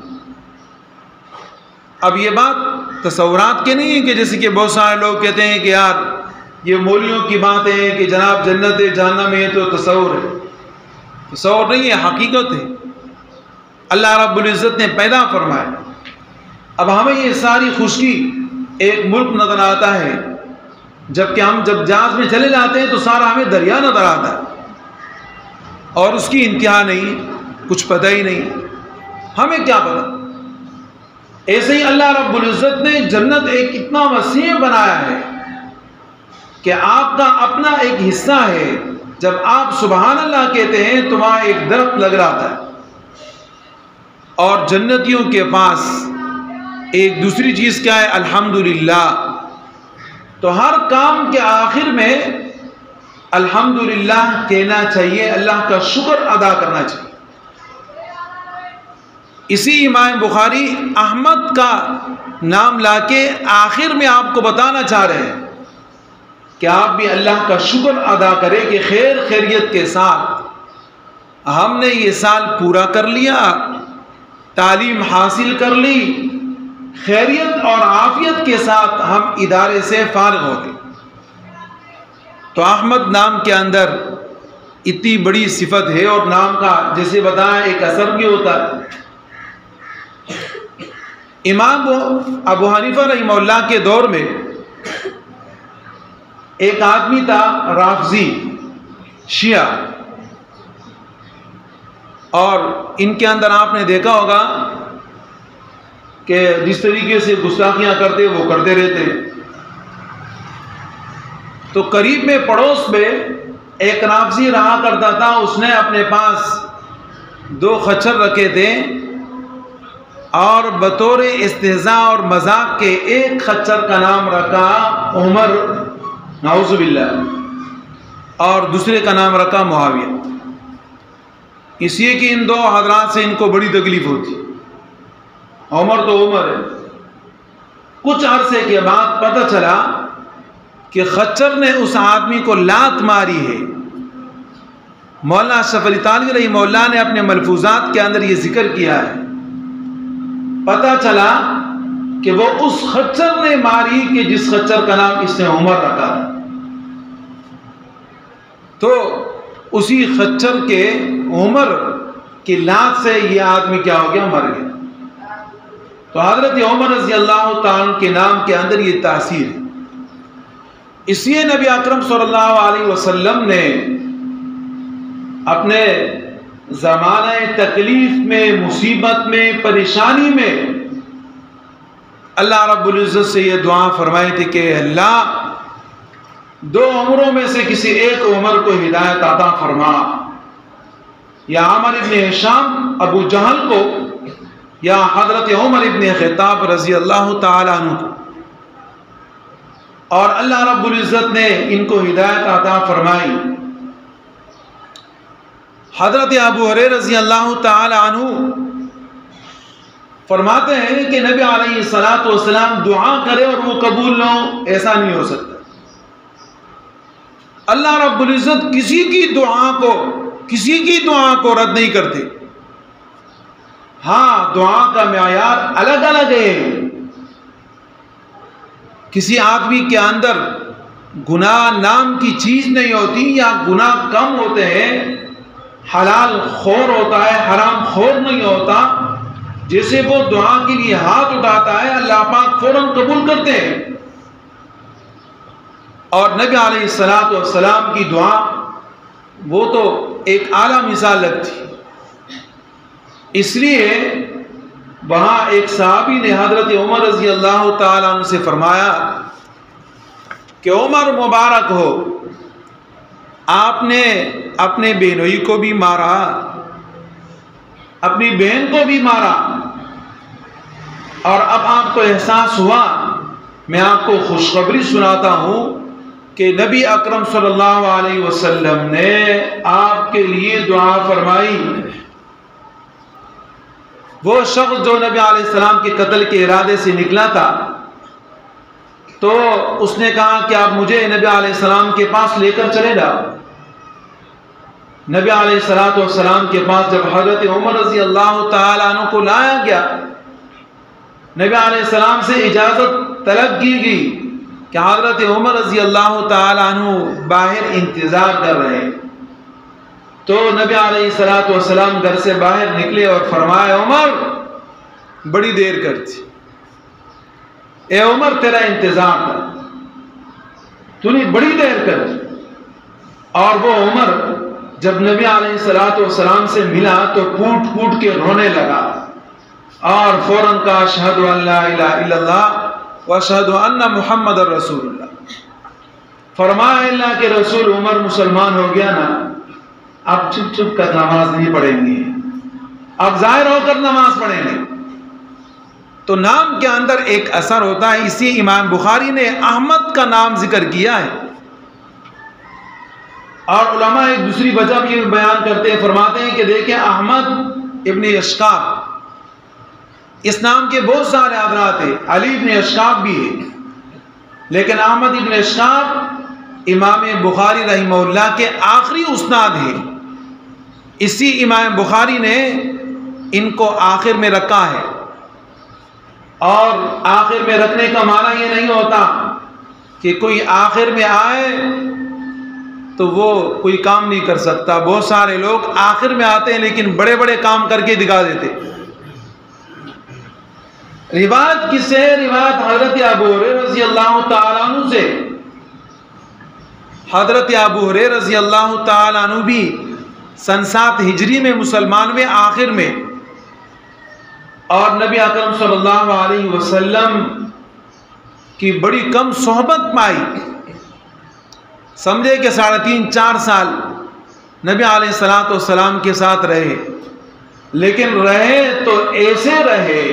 اب یہ بات تصورات کے نہیں ہے کہ جیسے کہ بہت سارے لوگ کہتے ہیں کہ یار یہ مولیوں کی بات ہے کہ جناب جنت جہنم ہے تو تصور ہے۔ تصور نہیں ہے، حقیقت ہے، اللہ رب العزت نے پیدا فرمایا۔ اب ہمیں یہ ساری خشکی ایک ملک نظر آتا ہے، جبکہ ہم جب جہاز میں چلے جاتے ہیں تو سارا ہمیں دریا نظر آتا ہے، اور اس کی انتہا نہیں، کچھ پتہ ہی نہیں، ہمیں کیا پتہ۔ ایسے ہی اللہ رب العزت نے جنت ایک اتنا وسیع بنایا ہے کہ آپ کا اپنا ایک حصہ ہے، جب آپ سبحان اللہ کہتے ہیں تو وہاں ایک درخت لگ رہا تھا، اور جنتیوں کے پاس ایک دوسری چیز کیا ہے؟ الحمدللہ۔ تو ہر کام کے آخر میں الحمدللہ کہنا چاہیے، اللہ کا شکر ادا کرنا چاہیے۔ اسی امام بخاری احمد کا نام لا کے آخر میں آپ کو بتانا چاہ رہے ہیں کہ آپ بھی اللہ کا شکر ادا کریں کہ خیر خیریت کے ساتھ ہم نے یہ سال پورا کر لیا، تعلیم حاصل کر لی، خیریت اور عافیت کے ساتھ ہم ادارے سے فارغ ہو گئے۔ تو احمد نام کے اندر اتنی بڑی صفت ہے، اور نام کا جیسے بتایا ایک اثر بھی ہوتا ہے۔ امام ابو حنیفہ رحمہ اللہ کے دور میں ایک آدمی تھا رافضی شیعہ، اور ان کے اندر آپ نے دیکھا ہوگا کہ جس طریقے سے گستاخیاں کرتے وہ کرتے رہتے۔ تو قریب میں پڑوس میں ایک رافضی رہا کرتا تھا، اس نے اپنے پاس 2 خچر رکھے تھے اور بطور استہزاء اور مذاق کے ایک خچر کا نام رکھا عمر نعوذ باللہ اور دوسرے کا نام رکھا معاویہ، اس لیے کہ ان 2 حضرات سے ان کو بڑی تکلیف ہوتی۔ عمر تو عمر ہے۔ کچھ عرصے کے بعد پتہ چلا کہ خچر نے اس آدمی کو لات ماری ہے۔ مولانا اشرف علی تھانوی رحمہ اللہ نے اپنے ملفوظات کے اندر یہ ذکر کیا ہے، پتہ چلا کہ وہ اس خچر نے ماری کہ جس خچر کا نام اس نے عمر رکھا تھا، تو اسی خچر کے عمر کی لات سے یہ آدمی کیا ہو گیا، مر گیا۔ تو حضرت عمر رضی اللہ تعالیٰ کے نام کے اندر یہ تاثیر ہے۔ اس لیے نبی اکرم صلی اللہ علیہ وسلم نے اپنے زمانہ تکلیف میں، مصیبت میں، پریشانی میں اللہ رب العزت سے یہ دعا فرمائی تھی کہ اللہ 2 عمروں میں سے کسی ایک عمر کو ہدایت عطا فرما، یا عامر ابن ہشام ابو جہل کو، یا حضرت عمر ابن خطاب رضی اللہ تعالیٰ عنہ کو۔ اور اللہ رب العزت نے ان کو ہدایت عطا فرمائی۔ حضرت ابو ہریرہ رضی اللہ تعالی عنہ فرماتے ہیں کہ نبی علیہ الصلوۃ والسلام دعا کرے اور وہ قبول نہ ہو، ایسا نہیں ہو سکتا۔ اللہ رب العزت کسی کی دعا کو رد نہیں کرتے۔ ہاں، دعا کا معیار الگ الگ ہے۔ کسی آدمی کے اندر گناہ نام کی چیز نہیں ہوتی، یا گناہ کم ہوتے ہیں، حلال خور ہوتا ہے، حرام خور نہیں ہوتا، جیسے وہ دعا کے لیے ہاتھ اٹھاتا ہے اللہ پاک فوراً قبول کرتے ہیں۔ اور نبی علیہ الصلوۃ والسلام کی دعا وہ تو ایک اعلیٰ مثال لگتی۔ اس لیے وہاں ایک صحابی نے حضرت عمر رضی اللہ تعالیٰ عنہ سے فرمایا کہ عمر مبارک ہو، آپ نے اپنے بہنوئی کو بھی مارا، اپنی بہن کو بھی مارا، اور اب آپ کو احساس ہوا، میں آپ کو خوشخبری سناتا ہوں کہ نبی اکرم صلی اللہ علیہ وسلم نے آپ کے لیے دعا فرمائی۔ وہ شخص جو نبی علیہ السلام کے قتل کے ارادے سے نکلا تھا، تو اس نے کہا کہ آپ مجھے نبی علیہ السلام کے پاس لے کر چلے جاؤ۔ نبی علیہ الصلوۃ والسلام کے پاس جب حضرت عمر رضی اللہ تعالیٰ عنہ کو لایا گیا، نبی علیہ السلام سے اجازت طلب کی گئی کہ حضرت عمر رضی اللہ تعالیٰ عنہ باہر انتظار کر رہے ہیں۔ تو نبی علیہ الصلوۃ والسلام گھر سے باہر نکلے اور فرمایا، عمر بڑی دیر کرتی، اے عمر تیرا انتظار تھا، تو نے بڑی دیر کر دی۔ اور وہ عمر جب نبی علیہ الصلوۃ والسلام سے ملا تو پھوٹ پھوٹ کے رونے لگا، اور فوراً کہا اشہد ان لا الہ الا اللہ واشہد ان محمد رسول اللہ۔ فرمایا اللہ کے رسول عمر مسلمان ہو گیا نا، اب چھپ چھپ کر نماز نہیں پڑھیں گے، اب ظاہر ہو کر نماز پڑھیں گے۔ تو نام کے اندر ایک اثر ہوتا ہے، اسی امام بخاری نے احمد کا نام ذکر کیا ہے۔ اور علماء ایک دوسری وجہ بھی بیان کرتے ہیں، فرماتے ہیں کہ دیکھیں احمد ابن اشقاق، اس نام کے بہت سارے حضرات ہیں، علی ابن اشقاق بھی ہے، لیکن احمد ابن اشقاق امام بخاری رحمہ اللہ کے آخری اسناد ہیں۔ اسی امام بخاری نے ان کو آخر میں رکھا ہے، اور آخر میں رکھنے کا معنی یہ نہیں ہوتا کہ کوئی آخر میں آئے تو وہ کوئی کام نہیں کر سکتا۔ بہت سارے لوگ آخر میں آتے ہیں لیکن بڑے بڑے کام کر کے دکھا دیتے۔ روایت کس سے؟ روایت حضرت ابو ہریرہ رضی اللہ تعالیٰ عنہ سے۔ حضرت ابو ہریرہ رضی اللہ تعالیٰ عنہ بھی سن 7 ہجری میں مسلمان ہوئے آخر میں، اور نبی اکرم صلی اللہ علیہ وسلم کی بڑی کم صحبت پائی۔ سمجھے کہ 3.5-4 سال نبی علیہ الصلوۃ والسلام کے ساتھ رہے، لیکن رہے تو ایسے رہے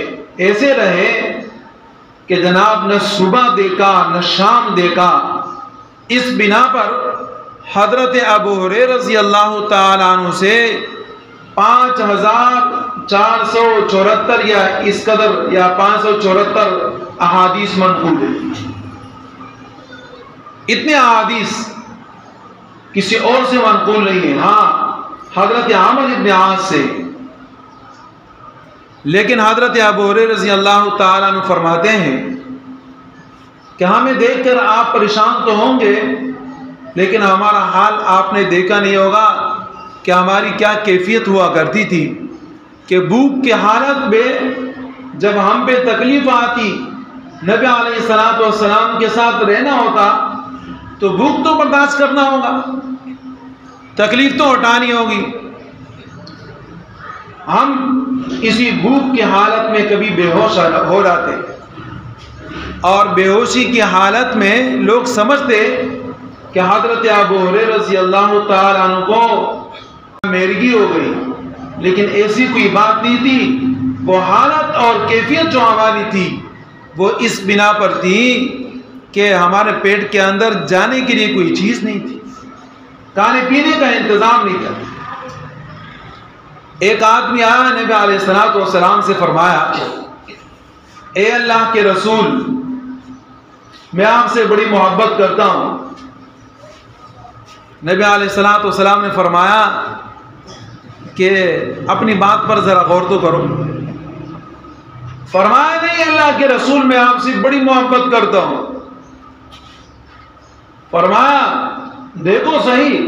کہ جناب نہ صبح دیکھا نہ شام دیکھا۔ اس بنا پر حضرت ابو ہریرہ رضی اللہ تعالیٰ عنہ سے 5474 یا اس قدر یا 574 احادیث منقول ہیں۔ اتنے احادیث کسی اور سے منقول نہیں ہیں، ہاں حضرت عمرو بن عاص سے، لیکن حضرت ابو ہریرہ رضی اللہ تعالیٰ عنہ فرماتے ہیں کہ ہمیں دیکھ کر آپ پریشان تو ہوں گے، لیکن ہمارا حال آپ نے دیکھا نہیں ہوگا کہ ہماری کیا کیفیت ہوا کرتی تھی کہ بھوک کی حالت میں جب ہم پہ تکلیف آتی، نبی علیہ الصلوۃ والسلام کے ساتھ رہنا ہوتا تو بھوک تو برداشت کرنا ہوگا، تکلیف تو ہٹانی ہوگی۔ ہم اسی بھوک کی حالت میں کبھی بے ہوش ہو جاتے، اور بے ہوشی کی حالت میں لوگ سمجھتے کہ حضرت ابو ہریرہ رضی اللہ تعالیٰ عنہ کو مرگی ہو گئی، لیکن ایسی کوئی بات نہیں تھی۔ وہ حالت اور کیفیت جو ہماری تھی وہ اس بنا پر تھی کہ ہمارے پیٹ کے اندر جانے کے لیے کوئی چیز نہیں تھی، کھانے پینے کا انتظام نہیں تھا۔ ایک آدمی آیا نبی علیہ الصلوۃ والسلام سے فرمایا، اے اللہ کے رسول، میں آپ سے بڑی محبت کرتا ہوں۔ نبی علیہ الصلوۃ والسلام نے فرمایا کہ اپنی بات پر ذرا غور تو کرو۔ فرمایا نہیں اللہ کے رسول، میں آپ سے بڑی محبت کرتا ہوں۔ فرمایا دیکھو صحیح،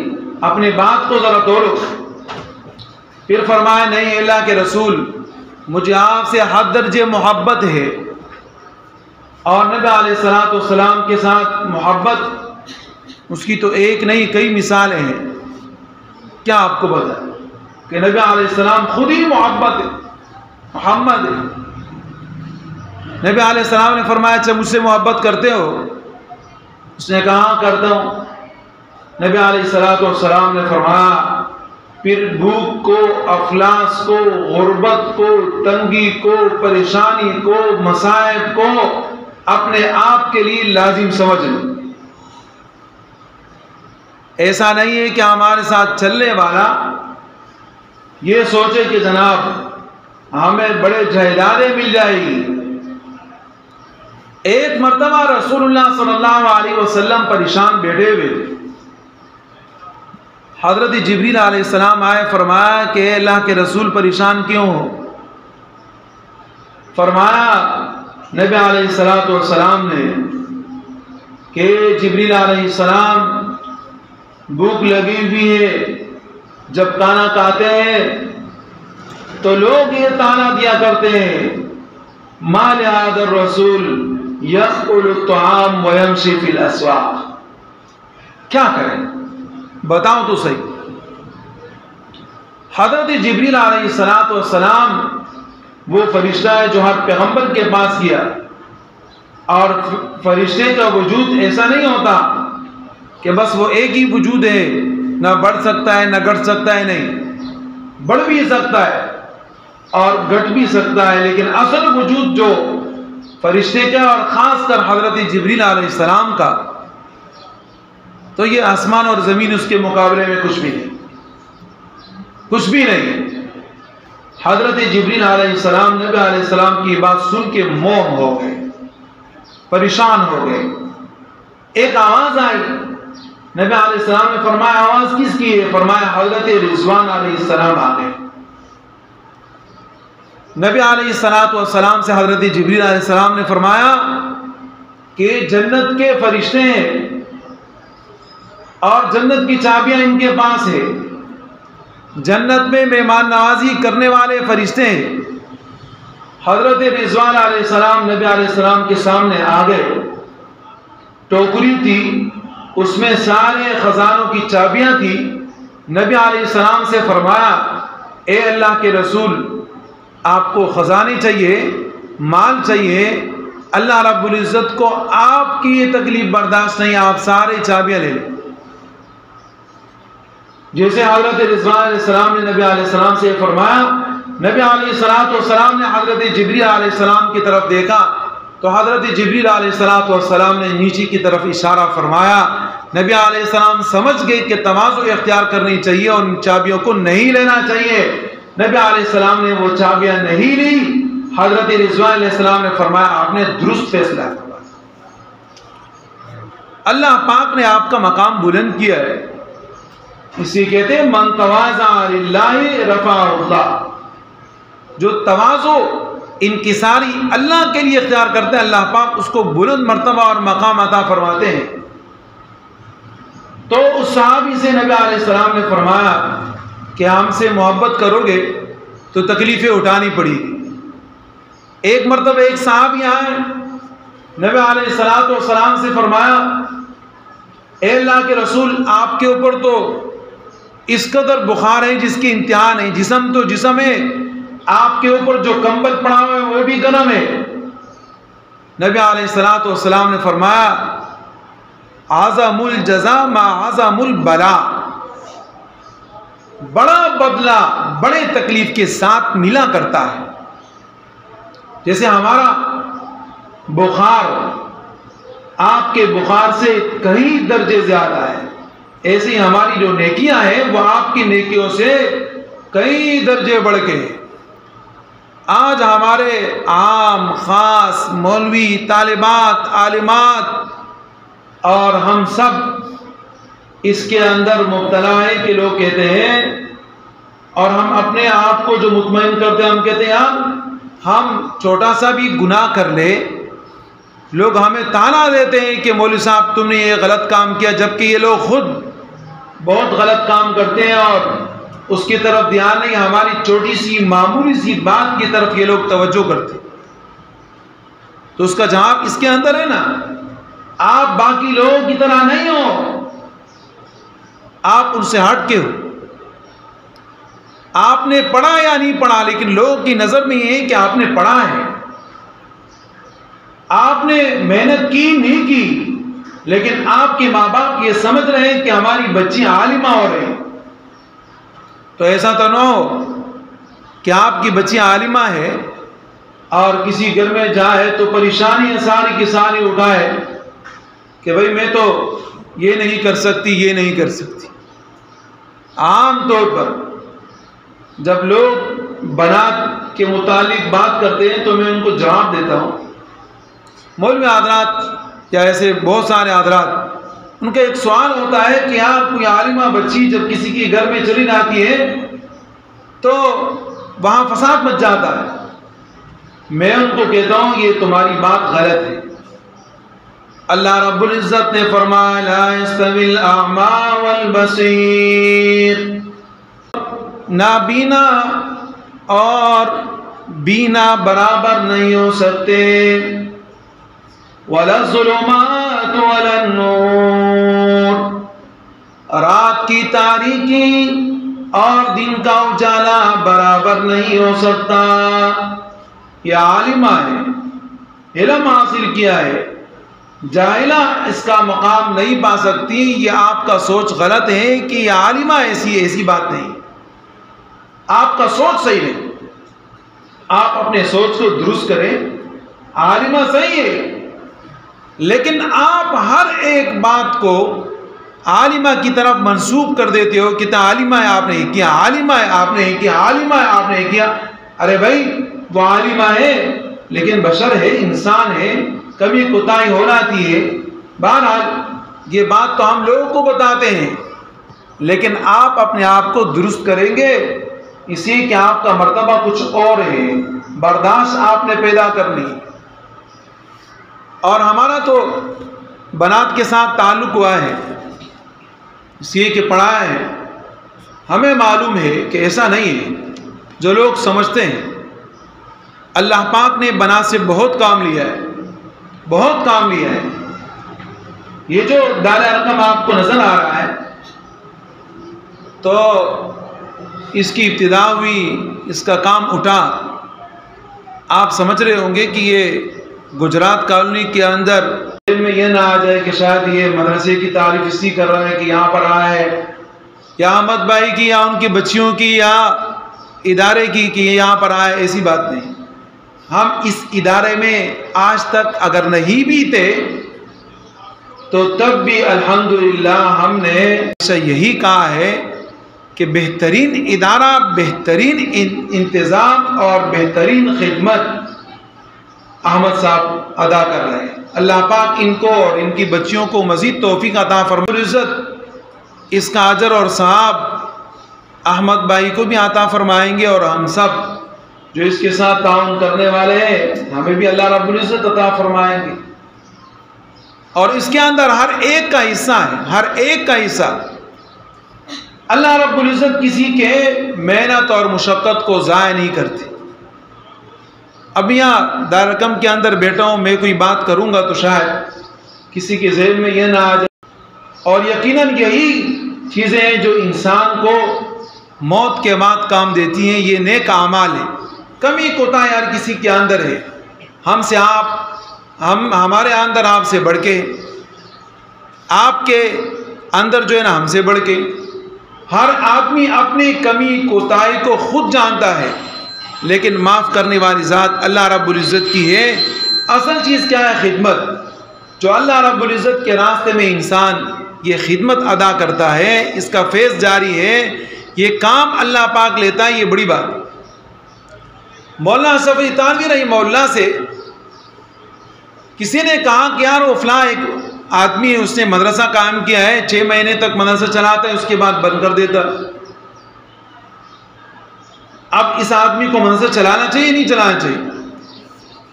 اپنی بات کو ذرا توڑو۔ پھر فرمایا نہیں اللہ کے رسول، مجھے آپ سے حد درجے محبت ہے، اور نبی علیہ الصلوۃ والسلام کے ساتھ محبت اس کی تو ایک نہیں کئی مثالیں ہیں۔ کیا آپ کو پتا ہے کہ نبی علیہ السلام خود ہی محبت ہے، محمد ہے۔ نبی علیہ السلام نے فرمایا اچھا مجھ سے محبت کرتے ہو؟ اس نے کہا کرتا ہوں۔ نبی علیہ الصلوۃ والسلام نے فرمایا پھر بھوک کو، افلاس کو، غربت کو، تنگی کو، پریشانی کو، مصائب کو اپنے آپ کے لیے لازم سمجھ لو۔ ایسا نہیں ہے کہ ہمارے ساتھ چلنے والا یہ سوچے کہ جناب ہمیں بڑے جائیدادیں مل جائے گی۔ ایک مرتبہ رسول اللہ صلی اللہ علیہ وسلم پریشان بیٹھے ہوئے تھے، حضرت جبریل علیہ السلام آئے، فرمایا کہ اے اللہ کے رسول پریشان کیوں ہو؟ فرمایا نبی علیہ الصلوۃ والسلام نے کہ جبریل علیہ السلام بھوک لگی ہوئی ہے، جب کھانا کھاتے ہیں تو لوگ یہ طعنہ دیا کرتے ہیں ما لهذا الرسول يأكل الطعام ويمشي في الأسواق۔ کیا کریں بتاؤ تو صحیح۔ حضرت جبریل علیہ الصلوۃ والسلام وہ فرشتہ ہے جو ہر پیغمبر کے پاس گیا، اور فرشتے کا وجود ایسا نہیں ہوتا کہ بس وہ ایک ہی وجود ہے، نہ بڑھ سکتا ہے نہ گھٹ سکتا ہے، نہیں، بڑھ بھی سکتا ہے اور گھٹ بھی سکتا ہے، لیکن اصل وجود جو فرشتے کا اور خاص کر حضرت جبریل علیہ السلام کا، تو یہ آسمان اور زمین اس کے مقابلے میں کچھ بھی نہیں، کچھ بھی نہیں۔ حضرت جبریل علیہ السلام نبی علیہ السلام کی بات سن کے موم ہو گئے، پریشان ہو گئے۔ ایک آواز آئی، نبی علیہ السلام نے فرمایا آواز کس کی ہے؟ فرمایا حضرت رضوان علیہ السلام آ گئے۔ نبی علیہ الصلوۃ والسلام سے حضرت جبریل علیہ السلام نے فرمایا کہ جنت کے فرشتے ہیں اور جنت کی چابیاں ان کے پاس ہے، جنت میں مہمان نوازی کرنے والے فرشتے ہیں۔ حضرت رضوان علیہ السلام نبی علیہ السلام کے سامنے آ گئے، ٹوکری تھی، اس میں سارے خزانوں کی چابیاں تھی۔ نبی علیہ السلام سے فرمایا اے اللہ کے رسول، آپ کو خزانے چاہیے، مال چاہیے، اللہ رب العزت کو آپ کی یہ تکلیف برداشت نہیں، آپ سارے چابیاں لے لیں۔ جیسے حضرت رضوان علیہ السلام نے نبی علیہ السلام سے فرمایا، نبی علیہ السلام نے حضرت جبریل علیہ السلام کی طرف دیکھا تو حضرت جبریل علیہ السلام نے نیچے کی طرف اشارہ فرمایا۔ نبی علیہ السلام سمجھ گئے کہ تواضع اختیار کرنی چاہیے اور ان چابیوں کو نہیں لینا چاہیے۔ نبی علیہ السلام نے وہ چابیاں نہیں لی۔ حضرت رضوان علیہ السلام نے فرمایا آپ نے درست فیصلہ کیا، اللہ پاک نے آپ کا مقام بلند کیا ہے۔ اسی کہتے ہیں من تواضع للہ رفعہ اللہ، جو تواضع انکساری اللہ کے لیے اختیار کرتے ہیں اللہ پاک اس کو بلند مرتبہ اور مقام عطا فرماتے ہیں۔ تو اس صحابی سے نبی علیہ السلام نے فرمایا کہ ہم سے محبت کرو گے تو تکلیفیں اٹھانی پڑے گی۔ ایک مرتبہ ایک صحابی آئے، نبی علیہ السلام سے فرمایا اے اللہ کے رسول آپ کے اوپر تو اس قدر بخار ہے جس کی انتہا نہیں، جسم تو جسم ہے، آپ کے اوپر جو کمبل پڑا ہوا ہے وہ بھی گرم ہے۔ نبی علیہ السلام نے فرمایا اعظم الجزا ما اعظم البلا، بڑا بدلہ بڑے تکلیف کے ساتھ ملا کرتا ہے۔ جیسے ہمارا بخار آپ کے بخار سے کئی درجے زیادہ ہے، ایسی ہی ہماری جو نیکیاں ہیں وہ آپ کی نیکیوں سے کئی درجے بڑھ کے ہیں۔ آج ہمارے عام خاص مولوی طالبات عالمات اور ہم سب اس کے اندر مبتلا ہے کہ لوگ کہتے ہیں، اور ہم اپنے آپ کو جو مطمئن کرتے ہیں ہم کہتے ہیں ہم چھوٹا سا بھی گناہ کر لے لوگ ہمیں تانا دیتے ہیں کہ مولوی صاحب تم نے یہ غلط کام کیا، جبکہ یہ لوگ خود بہت غلط کام کرتے ہیں اور اس کی طرف دھیان نہیں، ہماری چھوٹی سی معمولی سی بات کی طرف یہ لوگ توجہ کرتے ہیں۔ تو اس کا جواب اس کے اندر ہے نا، آپ باقی لوگوں کی طرح نہیں ہو، آپ ان سے ہٹ کے ہو۔ آپ نے پڑھا یا نہیں پڑھا، لیکن لوگوں کی نظر میں یہ ہے کہ آپ نے پڑھا ہے، آپ نے محنت کی نہیں کی، لیکن آپ کے ماں باپ یہ سمجھ رہے ہیں کہ ہماری بچی عالمہ ہو رہی۔ تو ایسا تو نہ ہو کہ آپ کی بچی عالمہ ہے اور کسی گھر میں جائے تو پریشانی ساری کی ساری اٹھائے کہ بھئی میں تو یہ نہیں کر سکتی یہ نہیں کر سکتی۔ عام طور پر جب لوگ بنات کے متعلق بات کرتے ہیں تو میں ان کو جواب دیتا ہوں، مولوی حضرات یا ایسے بہت سارے حضرات، ان کا ایک سوال ہوتا ہے کہ یار کوئی عالمہ بچی جب کسی کے گھر میں چلی جاتی ہے تو وہاں فساد مچ جاتا ہے۔ میں ان کو کہتا ہوں یہ تمہاری بات غلط ہے۔ اللہ رب العزت نے فرمایا لا یستوی الاعمی والبصیر، نابینا اور بینا برابر نہیں ہو سکتے، ولا الظلمات ولا النور، رات کی تاریکی اور دن کا اجالا برابر نہیں ہو سکتا۔ یہ عالمہ ہے، علم حاصل کیا ہے، جاہلہ اس کا مقام نہیں پا سکتی۔ یہ آپ کا سوچ غلط ہے کہ یہ عالمہ ایسی بات نہیں، آپ کا سوچ صحیح نہیں، آپ اپنے سوچ کو درست کریں۔ عالمہ صحیح ہے، لیکن آپ ہر ایک بات کو عالمہ کی طرف منسوب کر دیتے ہو کہ عالمہ ہے آپ نے یہ کیا، عالمہ ہے آپ نے یہ کیا، عالمہ ہے آپ نے یہ کیا۔ ارے بھائی وہ عالمہ ہے لیکن بشر ہے، انسان ہے، کبھی کوتاہی ہو جاتی ہے۔ بہرحال یہ بات تو ہم لوگوں کو بتاتے ہیں، لیکن آپ اپنے آپ کو درست کریں گے، اسی کہ آپ کا مرتبہ کچھ اور ہے، برداشت آپ نے پیدا کرنی۔ اور ہمارا تو بنات کے ساتھ تعلق ہوا ہے اس لیے کہ پڑھا ہے، ہمیں معلوم ہے کہ ایسا نہیں ہے جو لوگ سمجھتے ہیں۔ اللہ پاک نے بنات سے بہت کام لیا ہے، بہت کام لیا ہے۔ یہ جو دال رقم آپ کو نظر آ رہا ہے تو اس کی ابتدا ہوئی، اس کا کام اٹھا، آپ سمجھ رہے ہوں گے کہ یہ گجرات کالونی کے اندر دل میں یہ نہ آ جائے کہ شاید یہ مدرسے کی تعریف اسی کر رہا ہے کہ یہاں پر آیا ہے یا احمد بھائی کی یا ان کی بچیوں کی یا ادارے کی کہ یہاں پر آئے، ایسی بات نہیں۔ ہم اس ادارے میں آج تک اگر نہیں بھی تھے تو تب بھی الحمدللہ ہم نے یہی کہا ہے کہ بہترین ادارہ، بہترین انتظام اور بہترین خدمت احمد صاحب ادا کر رہے ہیں۔ اللہ پاک ان کو اور ان کی بچیوں کو مزید توفیق عطا فرمائے۔ عزت اس کا اجر اور ثواب احمد بھائی کو بھی عطا فرمائیں گے، اور ہم سب جو اس کے ساتھ تعاون کرنے والے ہیں ہمیں بھی اللہ رب العزت عطا فرمائیں گے۔ اور اس کے اندر ہر ایک کا حصہ ہے، ہر ایک کا حصہ۔ اللہ رب العزت کسی کے محنت اور مشقت کو ضائع نہیں کرتے۔ اب یہاں دارالحکم کے اندر بیٹھا ہوں، میں کوئی بات کروں گا تو شاید کسی کے ذہن میں یہ نہ آ جائے، اور یقیناً یہی چیزیں ہیں جو انسان کو موت کے بعد کام دیتی ہیں۔ یہ نیک اعمال ہیں۔ کمی کوتاہی ہر کسی کے اندر ہے، ہم سے آپ، ہمارے اندر آپ سے بڑھ کے، آپ کے اندر جو ہے نا ہم سے بڑھ کے، ہر آدمی اپنی کمی کوتاہی کو خود جانتا ہے، لیکن معاف کرنے والی ذات اللہ رب العزت کی ہے۔ اصل چیز کیا ہے؟ خدمت۔ جو اللہ رب العزت کے راستے میں انسان یہ خدمت ادا کرتا ہے، اس کا فیض جاری ہے، یہ کام اللہ پاک لیتا ہے، یہ بڑی بات۔ مولانا صفی تانوی رحمہ اللہ سے کسی نے کہا کہ یار وہ فلاں ایک آدمی ہے، اس نے مدرسہ قائم کیا ہے، 6 مہینے تک مدرسہ چلاتا ہے، اس کے بعد بند کر دیتا۔ اب اس آدمی کو مدرسہ چلانا چاہیے نہیں چلانا چاہیے؟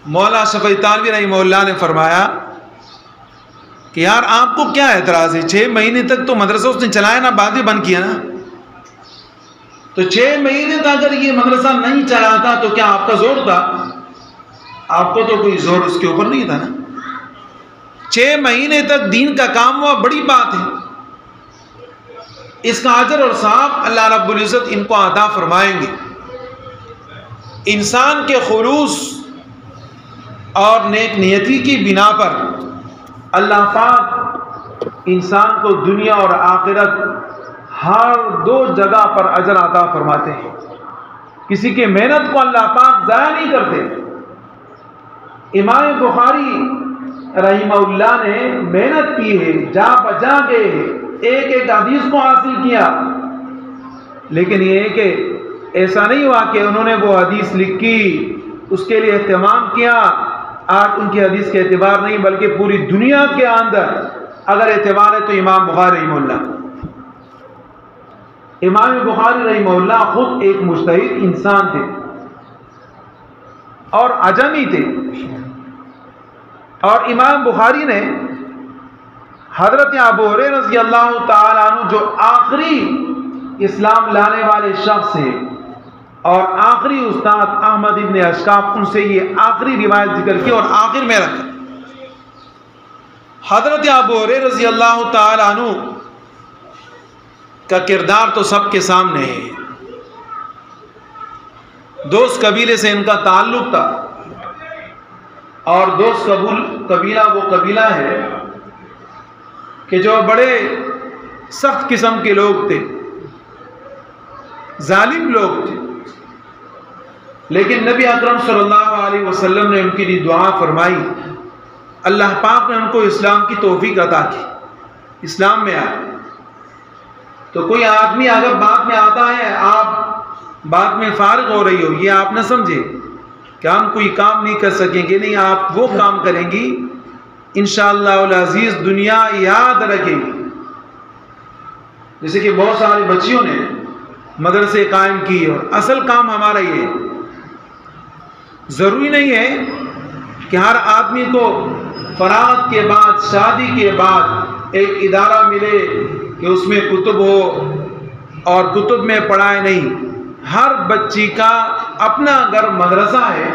مولانا شفیع تانوی رحمہ اللہ نے فرمایا کہ یار آپ کو کیا اعتراض ہے؟ 6 مہینے تک تو مدرسہ اس نے چلایا نا، بعد میں بند کیا نا، تو 6 مہینے تک اگر یہ مدرسہ نہیں چلاتا تو کیا آپ کا زور تھا؟ آپ کو تو کوئی زور اس کے اوپر نہیں تھا نا۔ 6 مہینے تک دین کا کام ہوا، بڑی بات ہے۔ اس کا اجر اور ثواب اللہ رب العزت ان کو عطا فرمائیں گے۔ انسان کے خلوص اور نیک نیتی کی بنا پر اللہ پاک انسان کو دنیا اور آخرت ہر 2 جگہ پر اجر عطا فرماتے ہیں۔ کسی کے محنت کو اللہ پاک ضائع نہیں کرتے۔ امام بخاری رحمہ اللہ نے محنت کی ہے، جا بجا کے ایک ایک حدیث کو حاصل کیا، لیکن یہ ہے کہ ایسا نہیں ہوا کہ انہوں نے وہ حدیث لکھی، اس کے لیے اہتمام کیا، آج ان کی حدیث کے اعتبار نہیں بلکہ پوری دنیا کے اندر اگر اعتبار ہے تو امام بخاری رحمہ اللہ۔ امام بخاری رحمہ اللہ خود ایک مجتہد انسان تھے اور عجمی تھے، اور امام بخاری نے حضرت ابو ہریرہ رضی اللہ تعالیٰ عنہ جو آخری اسلام لانے والے شخص ہیں اور آخری استاد احمد ابن اشکاف، ان سے یہ آخری روایت ذکر کی اور آخر میں رکھا۔ حضرت ابو ہریرہ رضی اللہ تعالیٰ عنہ کا کردار تو سب کے سامنے ہے۔ دوست قبیلے سے ان کا تعلق تھا، اور دوست قبیلہ وہ قبیلہ ہے کہ جو بڑے سخت قسم کے لوگ تھے، ظالم لوگ تھے، لیکن نبی اکرم صلی اللہ علیہ وسلم نے ان کے لیے دعا فرمائی، اللہ پاک نے ان کو اسلام کی توفیق عطا کی، اسلام میں آئے۔ تو کوئی آدمی اگر بات میں آتا ہے، آپ بات میں فارغ ہو رہی ہو، یہ آپ نہ سمجھے کہ ہم کوئی کام نہیں کر سکیں گے، نہیں، آپ وہ کام کریں گی انشاءاللہ العزیز، دنیا یاد رکھے گی۔ جیسے کہ بہت ساری بچیوں نے مدرسے قائم کی، اور اصل کام ہمارا یہ ہے۔ ضروری نہیں ہے کہ ہر آدمی کو فراغت کے بعد، شادی کے بعد ایک ادارہ ملے کہ اس میں کتب ہو اور کتب میں پڑھائے، نہیں۔ ہر بچی کا اپنا گھر مدرسہ ہے،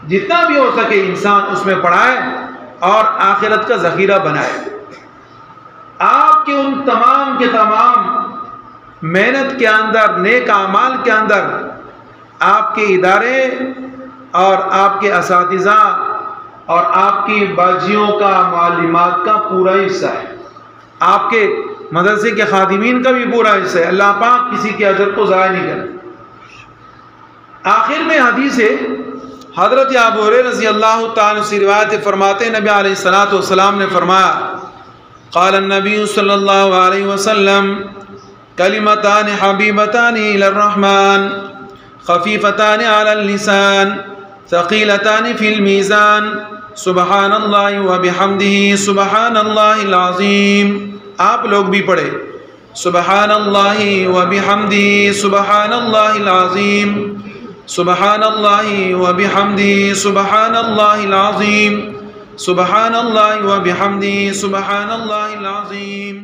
جتنا بھی ہو سکے انسان اس میں پڑھائے اور آخرت کا ذخیرہ بنائے۔ آپ کے ان تمام کے تمام محنت کے اندر، نیک اعمال کے اندر آپ کے ادارے اور آپ کے اساتذہ اور آپ کی باجیوں کا، معلمات کا پورا حصہ ہے۔ آپ کے مدرسے کے خادمین کا بھی پورا حصہ ہے. اللہ پاک کسی کے اجر کو ضائع نہیں کرے. آخر میں حدیث ہے حضرت ابو ہریرہ رضی اللہ تعالیٰ سے روایت فرماتے ہیں نبی علیہ الصلوۃ والسلام نے فرمایا قال النبی صلی اللہ علیہ وسلم کلمتان حبیبتان الی الرحمن خفیفتان علی اللسان ثقیلتان فی المیزان سبحان اللہ وبحمدہ سبحان اللہ العظیم. آپ لوگ بھی پڑھے سبحان اللہ وبحمدہ سبحان اللہ العظیم سبحان اللہ وبحمدہ سبحان اللہ العظیم سبحان اللہ وبحمدہ سبحان اللہ العظیم.